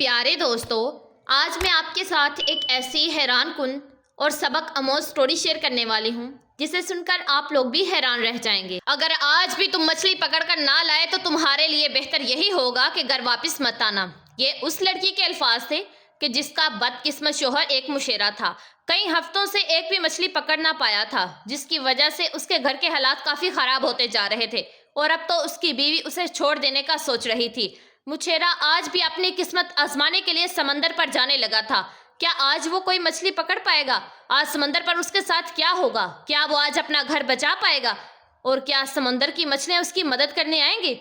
پیارے دوستو، آج میں آپ کے ساتھ ایک ایسی حیران کن اور سبق آموز سٹوری شیئر کرنے والی ہوں جسے سن کر آپ لوگ بھی حیران رہ جائیں گے۔ اگر آج بھی تم مچھلی پکڑ کر نہ لائے تو تمہارے لیے بہتر یہی ہوگا کہ گھر واپس مت آنا۔ یہ اس لڑکی کے الفاظ تھے کہ جس کا بدقسمت شوہر ایک مشیرہ تھا، کئی ہفتوں سے ایک بھی مچھلی پکڑ نہ پایا تھا، جس کی وجہ سے اس کے گھر کے حالات کافی خراب ہوتے جا رہے تھے اور اب تو اس کی بیوی اسے چھوڑ دینے کا سوچ رہی تھی۔ مچھیرا آج بھی اپنی قسمت آزمانے کے لیے سمندر پر جانے لگا تھا۔ کیا آج وہ کوئی مچھلی پکڑ پائے گا؟ آج سمندر پر اس کے ساتھ کیا ہوگا؟ کیا وہ آج اپنا گھر بچا پائے گا؟ اور کیا سمندر کی مچھلیاں اس کی مدد کرنے آئیں گی؟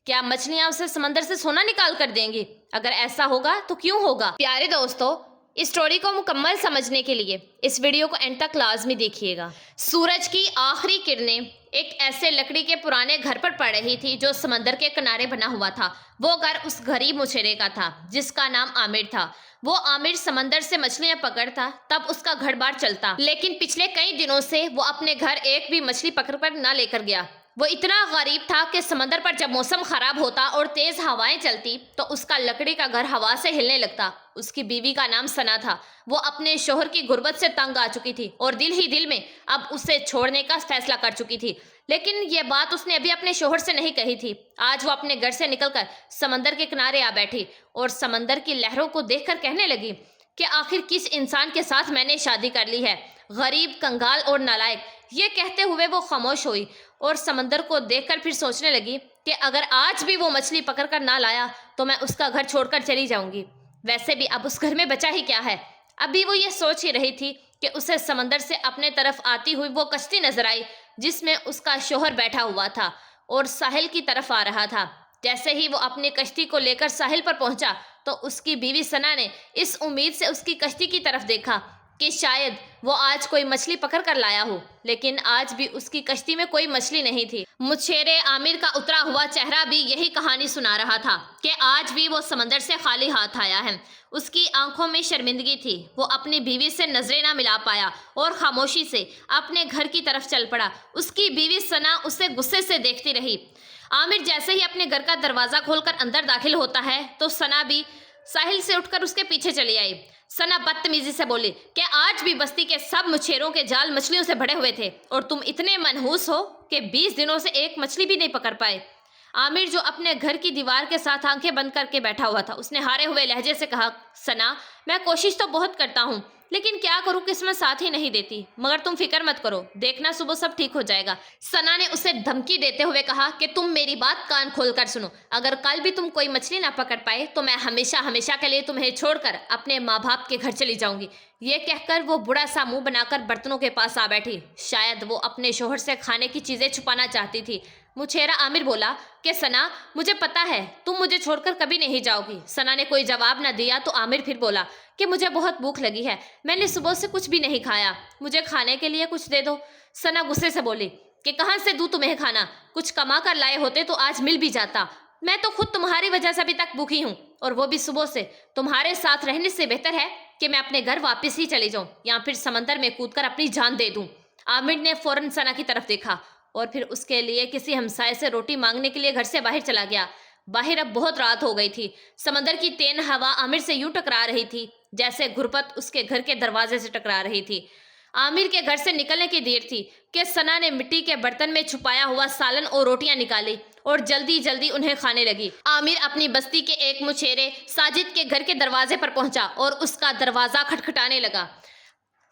کیا مچھلیاں اسے سمندر سے سونا نکال کر دیں گی؟ اگر ایسا ہوگا تو کیوں ہوگا؟ پیارے دوستو، اس سٹوری کو مکمل سمجھنے کے لیے اس ویڈیو کو اینڈ تک لازمی دیکھیے گا۔ سورج کی آخری کرنیں ایک ایسے لکڑی کے پرانے گھر پر پڑ رہی تھی جو سمندر کے کنارے بنا ہوا تھا۔ وہ گھر اس غریب مچھیرے کا تھا جس کا نام عامر تھا۔ وہ عامر سمندر سے مچھلیاں پکڑتا تب اس کا گھر بار چلتا، لیکن پچھلے کئی دنوں سے وہ اپنے گھر ایک بھی مچھلی پکڑ کر نہ لے کر گیا۔ وہ اتنا غریب تھا کہ سمندر پر جب موسم خراب ہوتا اور تیز ہوائیں چلتی تو اس کا لکڑی کا گھر ہوا سے ہلنے لگتا۔ اس کی بیوی کا نام ثنا تھا۔ وہ اپنے شوہر کی غربت سے تنگ آ چکی تھی اور دل ہی دل میں اب اسے چھوڑنے کا فیصلہ کر چکی تھی، لیکن یہ بات اس نے ابھی اپنے شوہر سے نہیں کہی تھی۔ آج وہ اپنے گھر سے نکل کر سمندر کے کنارے آ بیٹھی اور سمندر کی لہروں کو دیکھ کر کہنے لگی کہ آخر کس انسان کے ساتھ میں نے شادی کر لی ہے، غریب، کنگال اور نالائق۔ یہ کہتے ہوئے وہ خاموش ہوئی اور سمندر کو دیکھ کر پھر سوچنے لگی کہ اگر آج بھی وہ مچھلی پکڑ کر نہ لایا تو میں اس کا گھر چھوڑ کر چلی جاؤں گی۔ ویسے بھی اب اس گھر میں بچا ہی کیا ہے؟ ابھی وہ یہ سوچ ہی رہی تھی کہ اسے سمندر سے اپنے طرف آتی ہوئی وہ کشتی نظر آئی جس میں اس کا شوہر بیٹھا ہوا تھا اور ساحل کی طرف آ رہا تھا۔ جیسے ہی وہ اپنی کشتی کو لے کر ساحل پر پہنچا تو اس کی بیوی ثنا نے اس امید سے اس کی کشتی کی طرف دیکھا کہ شاید وہ آج کوئی مچھلی پکڑ کر لایا ہو، لیکن آج بھی اس کی کشتی میں کوئی مچھلی نہیں تھی۔ مچھیرے عامر کا اترا ہوا چہرہ بھی یہی کہانی سنا رہا تھا کہ آج بھی وہ سمندر سے خالی ہاتھ آیا ہے۔ اس کی آنکھوں میں شرمندگی تھی۔ وہ اپنی بیوی سے نظریں نہ ملا پایا اور خاموشی سے اپنے گھر کی طرف چل پڑا۔ اس کی بیوی ثنا اسے غصے سے دیکھتی رہی۔ عامر جیسے ہی اپنے گھر کا دروازہ کھول کر اندر داخل ہوتا ہے تو ثنا بھی ساحل سے اٹھ کر اس کے پیچھے چلی آئی۔ ثنا بدتمیزی سے بولی کہ آج بھی بستی کے سب مچھیروں کے جال مچھلیوں سے بھرے ہوئے تھے اور تم اتنے منحوس ہو کہ 20 دنوں سے ایک مچھلی بھی نہیں پکڑ پائے۔ عامر جو اپنے گھر کی دیوار کے ساتھ آنکھیں بند کر کے بیٹھا ہوا تھا، اس نے ہارے ہوئے لہجے سے کہا، ثنا، میں کوشش تو بہت کرتا ہوں لیکن کیا کروں، قسمت ساتھ ہی نہیں دیتی، مگر تم فکر مت کرو، دیکھنا صبح سب ٹھیک ہو جائے گا۔ ثنا نے اسے دھمکی دیتے ہوئے کہا کہ تم میری بات کان کھول کر سنو، اگر کل بھی تم کوئی مچھلی نہ پکڑ پائے تو میں ہمیشہ ہمیشہ کے لیے تمہیں چھوڑ کر اپنے ماں باپ کے گھر چلی جاؤں گی۔ یہ کہہ کر وہ بڑا سا منہ بنا کر برتنوں کے پاس آ بیٹھی۔ شاید وہ اپنے شوہر سے کھانے کی چیزیں چھپانا چاہتی تھی۔ مچھیرا عامر بولا کہ ثنا، مجھے پتا ہے تم مجھے چھوڑ کر کبھی نہیں جاؤ گی۔ ثنا نے کوئی جواب نہ دیا تو عامر پھر بولا کہ مجھے بہت بھوک لگی ہے، میں نے صبح سے کچھ بھی نہیں کھایا، مجھے کھانے کے لیے کچھ دے دو۔ ثنا غصے سے بولی کہ کہاں سے دوں تمہیں کھانا، کچھ کما کر لائے ہوتے تو آج مل بھی جاتا، میں تو خود تمہاری وجہ سے ابھی تک بھوکی ہوں، اور وہ بھی صبح سے۔ تمہارے ساتھ رہنے سے بہتر ہے کہ میں اپنے گھر واپس ہی چلی جاؤں یا پھر سمندر میں کود کر اپنی جان دے دوں۔ عامر نے فوراً ثنا کی طرف دیکھا اور پھر اس کے لیے کسی ہمسائے سے روٹی مانگنے کے لیے گھر سے باہر چلا گیا۔ باہر اب بہت رات ہو گئی تھی۔ سمندر کی تین ہوا عامر سے یوں ٹکرا رہی تھی جیسے گھرپت اس کے گھر کے دروازے سے ٹکرا رہی تھی۔ عامر کے گھر سے نکلنے کی دیر تھی کہ ثنا نے مٹی کے برتن میں چھپایا ہوا سالن اور روٹیاں نکالی اور جلدی جلدی انہیں کھانے لگی۔ عامر اپنی بستی کے ایک مچھیرے ساجد کے گھر کے دروازے پر پہنچا اور اس کا دروازہ کھٹکھٹانے لگا۔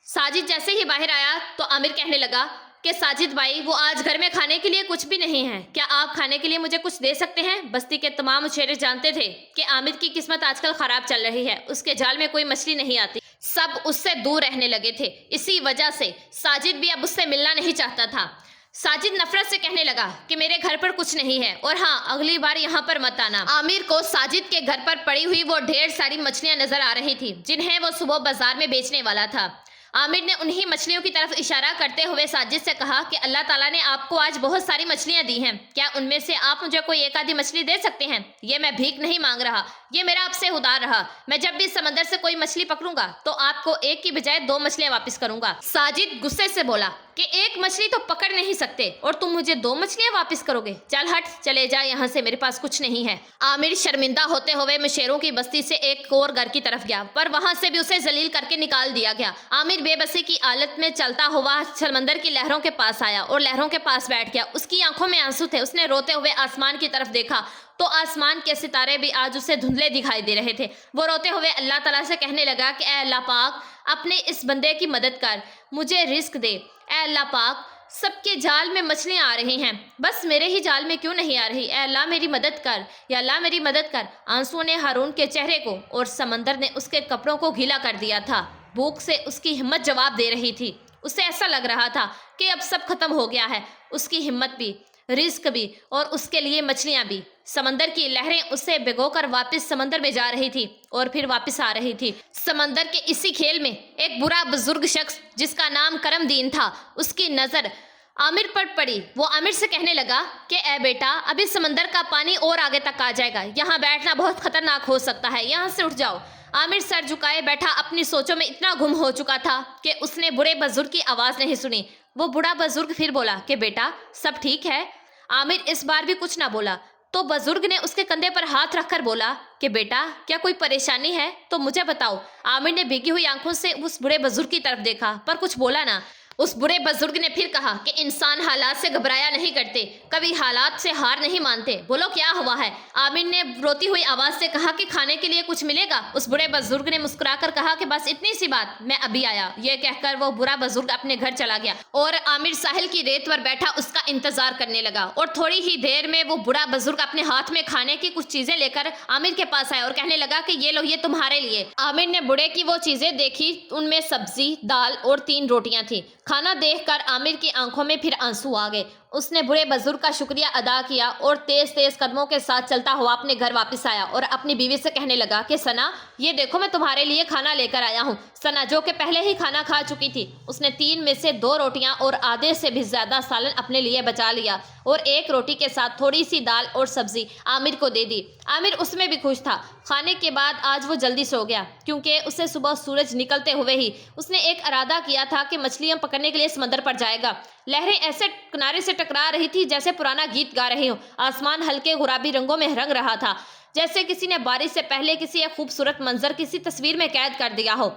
ساجد جیسے ہی باہر آیا تو عامر کہنے لگا کہ ساجد بھائی، وہ آج گھر میں کھانے کے لیے کچھ بھی نہیں ہے، کیا آپ کھانے کے لیے مجھے کچھ دے سکتے ہیں؟ بستی کے تمام مچھیرے جانتے تھے کہ عامر کی قسمت آج کل خراب چل رہی ہے، اس کے جال میں کوئی مچھلی نہیں آتی، سب اس سے دور رہنے لگے تھے۔ اسی وجہ سے ساجد بھی اب اس سے ملنا نہیں چاہتا تھا۔ ساجد نفرت سے کہنے لگا کہ میرے گھر پر کچھ نہیں ہے اور ہاں، اگلی بار یہاں پر مت آنا۔ عامر کو ساجد کے گھر پر پڑی ہوئی وہ ڈھیر ساری مچھلیاں نظر آ رہی تھی جنہیں وہ صبح بازار میں بیچنے والا تھا۔ عامر نے انہی مچھلیوں کی طرف اشارہ کرتے ہوئے ساجد سے کہا کہ اللہ تعالیٰ نے آپ کو آج بہت ساری مچھلیاں دی ہیں، کیا ان میں سے آپ مجھے کوئی ایک آدھی مچھلی دے سکتے ہیں؟ یہ میں بھیک نہیں مانگ رہا، یہ میرا آپ سے ادار رہا، میں جب بھی سمندر سے کوئی مچھلی پکڑوں گا تو آپ کو ایک کی بجائے 2 مچھلیاں واپس کروں گا۔ ساجد غصے سے بولا کہ ایک مچھلی تو پکڑ نہیں سکتے اور تم مجھے 2 مچھلیاں واپس کرو گے؟ چل ہٹ، چلے جا یہاں سے، میرے پاس کچھ نہیں ہے۔ عامر شرمندہ ہوتے ہوئے مشیروں کی بستی سے ایک اور گھر کی طرف گیا، پر وہاں سے بھی اسے ذلیل کر کے نکال دیا گیا۔ عامر بے بسی کی حالت میں چلتا ہوا سمندر کی لہروں کے پاس آیا اور لہروں کے پاس بیٹھ گیا۔ اس کی آنکھوں میں آنسو تھے۔ اس نے روتے ہوئے آسمان کی طرف دیکھا تو آسمان کے ستارے بھی آج اسے دھندلے دکھائی دے رہے تھے۔ وہ روتے ہوئے اللہ تعالیٰ سے کہنے لگا کہ اے اللہ پاک، اپنے اس بندے کی مدد کر، مجھے رزق دے۔ اے اللہ پاک، سب کے جال میں مچھلیاں آ رہی ہیں، بس میرے ہی جال میں کیوں نہیں آ رہی؟ اے اللہ میری مدد کر، یا اللہ میری مدد کر۔ آنسو نے ہارون کے چہرے کو اور سمندر نے اس کے کپڑوں کو گیلا کر دیا تھا۔ بھوک سے اس کی ہمت جواب دے رہی تھی۔ اسے ایسا لگ رہا تھا کہ اب سب ختم ہو گیا ہے، اس کی ہمت بھی، رزق بھی، اور اس کے لیے مچھلیاں بھی۔ سمندر کی لہریں اسے بھگو کر واپس سمندر میں جا رہی تھی اور پھر واپس آ رہی تھی۔ سمندر کے اسی کھیل میں ایک برا بزرگ شخص جس کا نام کرم دین تھا، اس کی نظر عامر پر پڑی۔ وہ عامر سے کہنے لگا کہ اے بیٹا، ابھی سمندر کا پانی اور آگے تک آ جائے گا، یہاں بیٹھنا بہت خطرناک ہو سکتا ہے، یہاں سے اٹھ جاؤ۔ عامر سر جھکائے بیٹھا اپنی سوچوں میں اتنا گم ہو چکا تھا کہ اس نے بڑے بزرگ کی آواز نہیں سنی۔ وہ بڑا بزرگ پھر بولا کہ بیٹا، سب ٹھیک ہے؟ عامر اس بار بھی کچھ نہ بولا تو بزرگ نے اس کے کندھے پر ہاتھ رکھ کر بولا کہ بیٹا، کیا کوئی پریشانی ہے تو مجھے بتاؤ۔ عامر نے بھیگی ہوئی آنکھوں سے اس بڑے بزرگ کی طرف دیکھا پر کچھ بولا نہ۔ اس بڑے بزرگ نے پھر کہا کہ انسان حالات سے گھبرایا نہیں کرتے، کبھی حالات سے ہار نہیں مانتے، بولو کیا ہوا ہے؟ عامر نے روتی ہوئی آواز سے کہا کہ کھانے کے لیے کچھ ملے گا؟ اس بڑے بزرگ نے مسکرا کر کہا کہ بس اتنی سی بات، میں ابھی آیا۔ یہ کہہ کر وہ برا بزرگ اپنے گھر چلا گیا اور عامر ساحل کی ریت پر بیٹھا اس کا انتظار کرنے لگا۔ اور تھوڑی ہی دیر میں وہ برا بزرگ اپنے ہاتھ میں کھانے کی کچھ چیزیں لے کر عامر کے پاس آیا اور کہنے لگا کہ یہ لو، یہ تمہارے لیے۔ عامر نے بڑے کی وہ چیزیں دیکھی، ان میں سبزی، دال اور 3 روٹیاں تھیں۔ کھانا دیکھ کر عامر کی آنکھوں میں پھر آنسو آ گئے۔ اس نے بڑے بزرگ کا شکریہ ادا کیا اور تیز تیز قدموں کے ساتھ چلتا ہوا اپنے گھر واپس آیا اور اپنی بیوی سے کہنے لگا کہ ثنا، یہ دیکھو میں تمہارے لیے کھانا لے کر آیا ہوں۔ ثنا جو کہ پہلے ہی کھانا کھا چکی تھی، اس نے 3 میں سے 2 روٹیاں اور آدھے سے بھی زیادہ سالن اپنے لیے بچا لیا اور 1 روٹی کے ساتھ تھوڑی سی دال اور سبزی عامر کو دے دی۔ عامر اس میں بھی خوش تھا۔ کھانے کے بعد آج وہ جلدی سو گیا کیونکہ اسے صبح سورج نکلتے ہوئے ہی اس نے ایک ارادہ کیا تھا کہ مچھلیاں پکڑنے کے لیے سمندر پر جائے گا۔ لہریں ایسے کنارے سے ٹکرا رہی تھی جیسے پرانا گیت گا رہی ہوں۔ آسمان ہلکے گلابی رنگوں میں رنگ رہا تھا، جیسے کسی نے بارش سے پہلے کسی ایک خوبصورت منظر کسی تصویر میں قید کر دیا ہو۔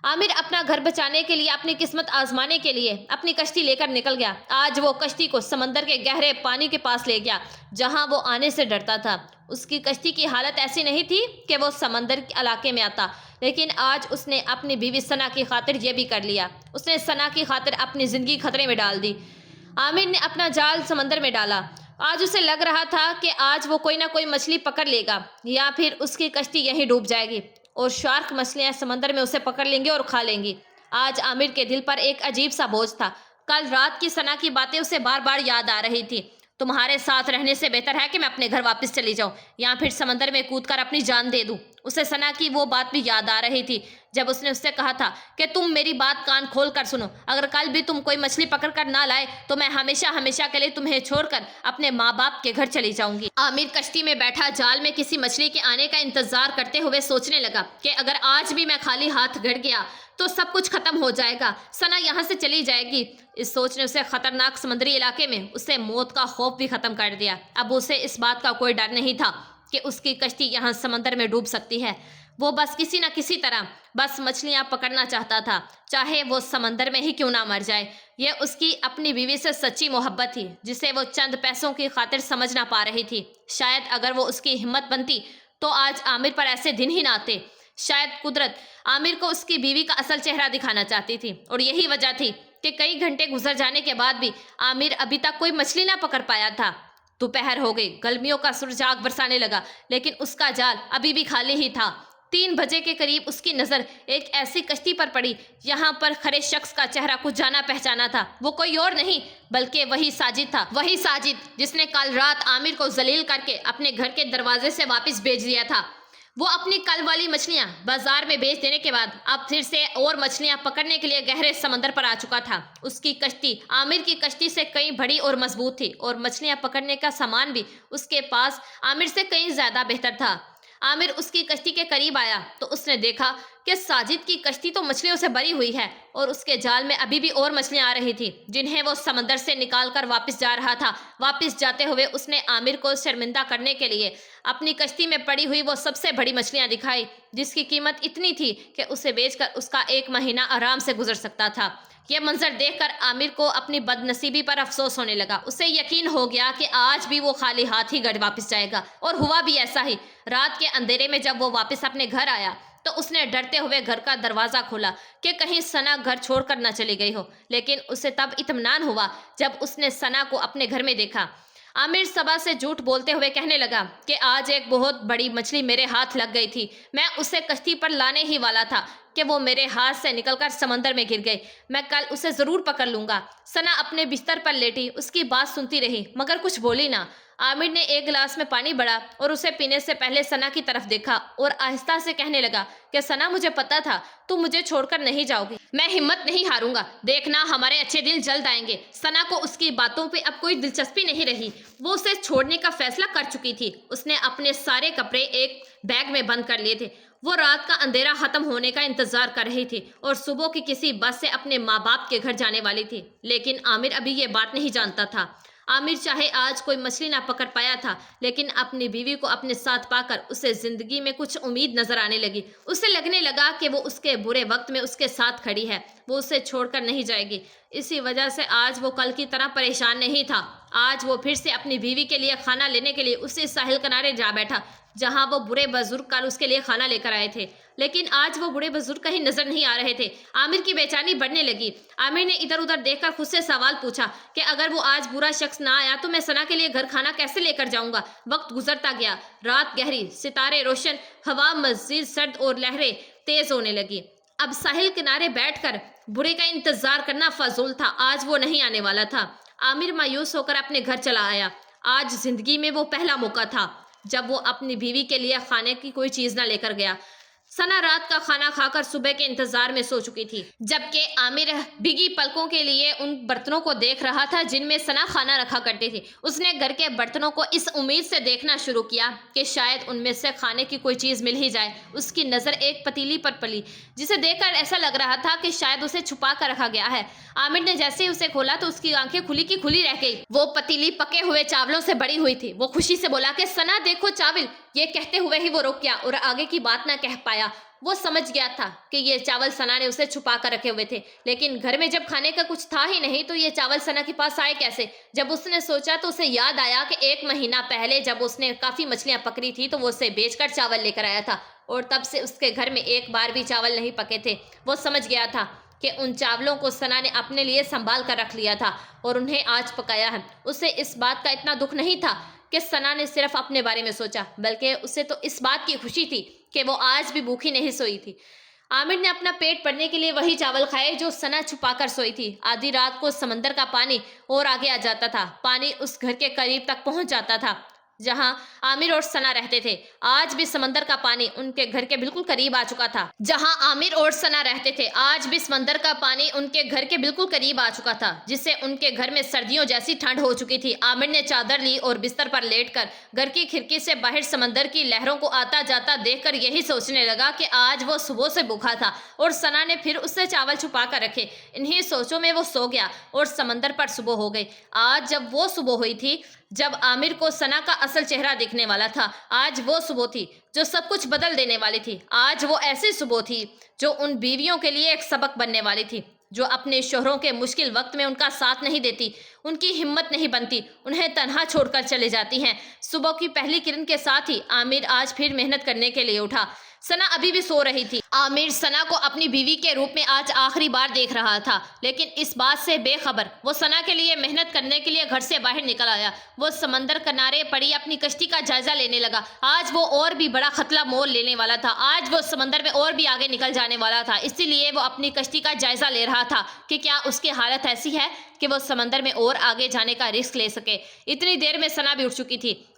عامر اپنا گھر بچانے کے لیے، اپنی قسمت آزمانے کے لیے اپنی کشتی لے کر نکل گیا۔ آج وہ کشتی کو سمندر کے گہرے پانی کے پاس لے گیا جہاں وہ آنے سے ڈرتا تھا۔ اس کی کشتی کی حالت ایسی نہیں تھی کہ وہ سمندر کے علاقے میں آتا، لیکن آج اس نے اپنی بیوی ثنا کی خاطر یہ بھی کر لیا۔ اس نے ثنا کی خاطر اپنی زندگی خطرے میں ڈال دی۔ عامر نے اپنا جال سمندر میں ڈالا۔ آج اسے لگ رہا تھا کہ آج وہ کوئی نہ کوئی مچھلی پکڑ لے گا یا پھر اس کی کشتی یہیں ڈوب جائے گی اور شارک مچھلیاں سمندر میں اسے پکڑ لیں گی اور کھا لیں گی۔ آج عامر کے دل پر ایک عجیب سا بوجھ تھا۔ کل رات کی ثنا کی باتیں اسے بار بار یاد آ رہی تھی۔ تمہارے ساتھ رہنے سے بہتر ہے کہ میں اپنے گھر واپس چلی جاؤں یا پھر سمندر میں کود کر اپنی جان دے دوں۔ اسے ثنا کی وہ بات بھی یاد آ رہی تھی جب اس نے اس سے کہا تھا کہ تم میری بات کان کھول کر سنو، اگر کل بھی تم کوئی مچھلی پکڑ کر نہ لائے تو میں ہمیشہ ہمیشہ کے لیے تمہیں چھوڑ کر اپنے ماں باپ کے گھر چلی جاؤں گی۔ عامر کشتی میں بیٹھا جال میں کسی مچھلی کے آنے کا انتظار کرتے ہوئے سوچنے لگا کہ اگر آج بھی میں خالی ہاتھ گھر گیا تو سب کچھ ختم ہو جائے گا، ثنا یہاں سے چلی جائے گی۔ اس سوچ نے اسے خطرناک سمندری علاقے میں اسے موت کا خوف بھی ختم کر دیا۔ اب اسے اس بات کا کوئی ڈر نہیں تھا کہ اس کی کشتی یہاں سمندر میں ڈوب سکتی ہے۔ وہ بس کسی نہ کسی طرح بس مچھلیاں پکڑنا چاہتا تھا، چاہے وہ سمندر میں ہی کیوں نہ مر جائے۔ یہ اس کی اپنی بیوی سے سچی محبت تھی جسے وہ چند پیسوں کی خاطر سمجھ نہ پا رہی تھی۔ شاید اگر وہ اس کی ہمت بنتی تو آج عامر پر ایسے دن ہی نہ آتے۔ شاید قدرت عامر کو اس کی بیوی کا اصل چہرہ دکھانا چاہتی تھی اور یہی وجہ تھی کہ کئی گھنٹے گزر جانے کے بعد بھی عامر ابھی تک کوئی مچھلی نہ پکڑ پایا تھا۔ دوپہر ہو گئی، گرمیوں کا سورج آگ برسانے لگا، لیکن اس کا جال ابھی بھی خالی ہی تھا۔ 3 بجے کے قریب اس کی نظر ایک ایسی کشتی پر پڑی یہاں پر کھڑے شخص کا چہرہ کچھ جانا پہچانا تھا۔ وہ کوئی اور نہیں بلکہ وہی ساجد تھا، وہی ساجد جس نے کل رات عامر کو ذلیل کر کے اپنے گھر کے دروازے سے واپس بھیج دیا تھا۔ وہ اپنی کل والی مچھلیاں بازار میں بیچ دینے کے بعد اب پھر سے اور مچھلیاں پکڑنے کے لیے گہرے سمندر پر آ چکا تھا۔ اس کی کشتی عامر کی کشتی سے کئی بڑی اور مضبوط تھی اور مچھلیاں پکڑنے کا سامان بھی اس کے پاس عامر سے کئی زیادہ بہتر تھا۔ عامر اس کی کشتی کے قریب آیا تو اس نے دیکھا کہ ساجد کی کشتی تو مچھلیوں سے بھری ہوئی ہے اور اس کے جال میں ابھی بھی اور مچھلیاں آ رہی تھی جنہیں وہ سمندر سے نکال کر واپس جا رہا تھا۔ واپس جاتے ہوئے اس نے عامر کو شرمندہ کرنے کے لیے اپنی کشتی میں پڑی ہوئی وہ سب سے بڑی مچھلیاں دکھائی جس کی قیمت اتنی تھی کہ اسے بیچ کر اس کا 1 مہینہ آرام سے گزر سکتا تھا۔ یہ منظر دیکھ کر عامر کو اپنی بد نصیبی پر افسوس ہونے لگا۔ اسے یقین ہو گیا کہ آج بھی وہ خالی ہاتھ ہی گھر واپس جائے گا، اور ہوا بھی ایسا ہی۔ رات کے اندھیرے میں جب وہ واپس اپنے گھر آیا تو اس نے ڈرتے ہوئے گھر کا دروازہ کھولا کہ کہیں ثنا گھر چھوڑ کر نہ چلی گئی ہو، لیکن اسے تب اطمینان ہوا جب اس نے ثنا کو اپنے گھر میں دیکھا۔ عامر صبا سے جھوٹ بولتے ہوئے کہنے لگا کہ آج ایک بہت بڑی مچھلی میرے ہاتھ لگ گئی تھی، میں اسے کشتی پر لانے ہی والا تھا کہ وہ میرے ہاتھ سے نکل کر سمندر میں گر گئی، میں کل اسے ضرور پکڑ لوں گا۔ ثنا اپنے بستر پر لیٹی اس کی بات سنتی رہی مگر کچھ بولی نہ۔ عامر نے ایک گلاس میں پانی بڑھا اور اسے پینے سے پہلے ثنا کی طرف دیکھا اور آہستہ سے کہنے لگا کہ ثنا مجھے پتا تھا تم مجھے چھوڑ کر نہیں جاؤ گی، میں ہمت نہیں ہاروں گا، دیکھنا ہمارے اچھے دن جلد آئیں گے۔ ثنا کو اس کی باتوں پہ اب کوئی دلچسپی نہیں رہی، وہ اسے چھوڑنے کا فیصلہ کر چکی تھی۔ اس نے اپنے سارے کپڑے ایک بیگ میں بند کر لیے تھے۔ وہ رات کا اندھیرا ختم ہونے کا انتظار کر رہی تھی اور صبح کی کسی بس سے اپنے ماں باپ کے گھر جانے والی تھی، لیکن عامر ابھی یہ بات نہیں جانتا تھا۔ عامر چاہے آج کوئی مچھلی نہ پکڑ پایا تھا لیکن اپنی بیوی کو اپنے ساتھ پا کر اسے زندگی میں کچھ امید نظر آنے لگی۔ اسے لگنے لگا کہ وہ اس کے برے وقت میں اس کے ساتھ کھڑی ہے، وہ اسے چھوڑ کر نہیں جائے گی۔ اسی وجہ سے آج وہ کل کی طرح پریشان نہیں تھا۔ آج وہ پھر سے اپنی بیوی کے لیے کھانا لینے کے لیے اسی ساحل کنارے جا بیٹھا جہاں وہ بڑے بزرگ کل اس کے لیے کھانا لے کر آئے تھے، لیکن آج وہ بڑے بزرگ کہیں نظر نہیں آ رہے تھے۔ عامر کی بے چینی بڑھنے لگی۔ عامر نے ادھر ادھر دیکھ کر خود سے سوال پوچھا کہ اگر وہ آج برا شخص نہ آیا تو میں ثنا کے لیے گھر کھانا کیسے لے کر جاؤں گا؟ وقت گزرتا گیا، رات گہری، ستارے روشن، ہوا مزید سرد اور لہریں تیز ہونے لگی۔ اب ساحل کنارے بیٹھ کر برے کا انتظار کرنا فضول تھا، آج وہ نہیں آنے والا تھا۔ عامر مایوس ہو کر اپنے گھر چلا آیا۔ آج زندگی میں وہ پہلا موقع تھا جب وہ اپنی بیوی کے لیے کھانے کی کوئی چیز نہ لے کر گیا۔ ثنا رات کا کھانا کھا کر صبح کے انتظار میں سو چکی تھی، جبکہ عامر بھیگی پلکوں کے لیے ان برتنوں کو دیکھ رہا تھا جن میں ثنا کھانا رکھا کرتی تھی۔ اس نے گھر کے برتنوں کو اس امید سے دیکھنا شروع کیا کہ شاید ان میں سے کھانے کی کوئی چیز مل ہی جائے۔ اس کی نظر ایک پتیلی پر پڑی جسے دیکھ کر ایسا لگ رہا تھا کہ شاید اسے چھپا کر رکھا گیا ہے۔ عامر نے جیسے ہی اسے کھولا تو اس کی آنکھیں کھلی کی کھلی رہ گئی۔ وہ پتیلی پکے ہوئے چاولوں سے بڑی ہوئی تھی۔ وہ خوشی سے بولا کہ ثنا دیکھو چاول، یہ کہتے ہوئے ہی وہ رک گیا اور آگے کی بات نہ کہہ پایا۔ وہ سمجھ گیا تھا کہ یہ چاول ثنا نے اسے چھپا کر رکھے ہوئے تھے، لیکن گھر میں جب کھانے کا کچھ تھا ہی نہیں تو یہ چاول ثنا کے پاس آئے کیسے؟ جب اس نے سوچا تو اسے یاد آیا کہ 1 مہینہ پہلے جب اس نے کافی مچھلیاں پکڑی تھی تو وہ اسے بیچ کر چاول لے کر آیا تھا اور تب سے اس کے گھر میں ایک بار بھی چاول نہیں پکے تھے۔ وہ سمجھ گیا تھا کہ ان چاولوں کو ثنا نے اپنے لیے سنبھال کر رکھ لیا تھا اور انہیں آج پکایا ہے۔ اسے اس بات کا اتنا دکھ نہیں تھا کہ ثنا نے صرف اپنے بارے میں سوچا، بلکہ اسے تو اس بات کی خوشی تھی کہ وہ آج بھی بھوکی نہیں سوئی تھی۔ عامر نے اپنا پیٹ بھرنے کے لیے وہی چاول کھائے جو ثنا چھپا کر سوئی تھی۔ آدھی رات کو سمندر کا پانی اور آگے آ جاتا تھا، پانی اس گھر کے قریب تک پہنچ جاتا تھا جہاں عامر اور ثنا رہتے تھے۔ آج بھی سمندر کا پانی ان کے گھر کے بالکل قریب آ چکا تھا جہاں عامر اور ثنا رہتے تھے۔ آج بھی سمندر کا پانی ان کے گھر کے بالکل قریب آ چکا تھا جس سے ان کے گھر میں سردیوں جیسی ٹھنڈ ہو چکی تھی۔ عامر نے چادر لی اور بستر پر لیٹ کر گھر کی کھڑکی سے باہر سمندر کی لہروں کو آتا جاتا دیکھ کر یہی سوچنے لگا کہ آج وہ صبح سے بھوکا تھا اور ثنا نے پھر اس سے چاول چھپا کر رکھے۔ انہی سوچوں میں وہ سو گیا اور سمندر پر صبح ہو گئی۔ آج جب وہ صبح ہوئی تھی جب عامر کو ثنا کا اصل چہرہ دکھنے والا تھا، آج وہ صبح تھی جو سب کچھ بدل دینے والی تھی۔ آج وہ ایسی صبح تھی جو ان بیویوں کے لیے ایک سبق بننے والی تھی جو اپنے شوہروں کے مشکل وقت میں ان کا ساتھ نہیں دیتی، ان کی ہمت نہیں بنتی، انہیں تنہا چھوڑ کر چلے جاتی ہیں۔ صبح کی پہلی کرن کے ساتھ ہی عامر آج پھر محنت کرنے کے لیے اٹھا۔ ثنا ابھی بھی سو رہی تھی۔ عامر ثنا کو اپنی بیوی کے روپ میں آج آخری بار دیکھ رہا تھا، لیکن اس بات سے بے خبر وہ ثنا کے لیے محنت کرنے کے لیے گھر سے باہر نکل آیا۔ وہ سمندر کنارے پڑی اپنی کشتی کا جائزہ لینے لگا۔ آج وہ اور بھی بڑا خطلہ مول لینے والا تھا، آج وہ سمندر میں اور بھی آگے نکل جانے والا تھا، اسی لیے وہ اپنی کشتی کا جائزہ لے رہا تھا کہ کیا اس کی حالت ایسی ہے کہ وہ سمندر میں اور آگے جانے کا رسک لے سکے۔ اتنی دیر میں ثنا بھی اٹھ چکی تھی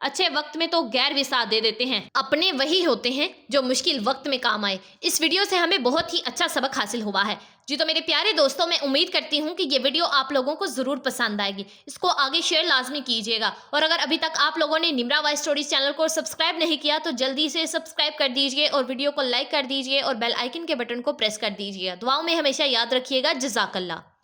اچھے وقت میں تو غیر بھی ساتھ دے دیتے ہیں، اپنے وہی ہوتے ہیں جو مشکل وقت میں کام آئے۔ اس ویڈیو سے ہمیں بہت ہی اچھا سبق حاصل ہوا ہے۔ جی تو میرے پیارے دوستوں، میں امید کرتی ہوں کہ یہ ویڈیو آپ لوگوں کو ضرور پسند آئے گی۔ اس کو آگے شیئر لازمی کیجیے گا، اور اگر ابھی تک آپ لوگوں نے نمرا وائس اسٹوریز چینل کو سبسکرائب نہیں کیا تو جلدی سے سبسکرائب کر دیجیے، اور ویڈیو کو لائک کر دیجیے، اور بیل آئیکن کے بٹن کو پریس کر دیجیے۔ دعاؤں میں ہمیشہ یاد رکھیے گا۔ جزاک اللہ۔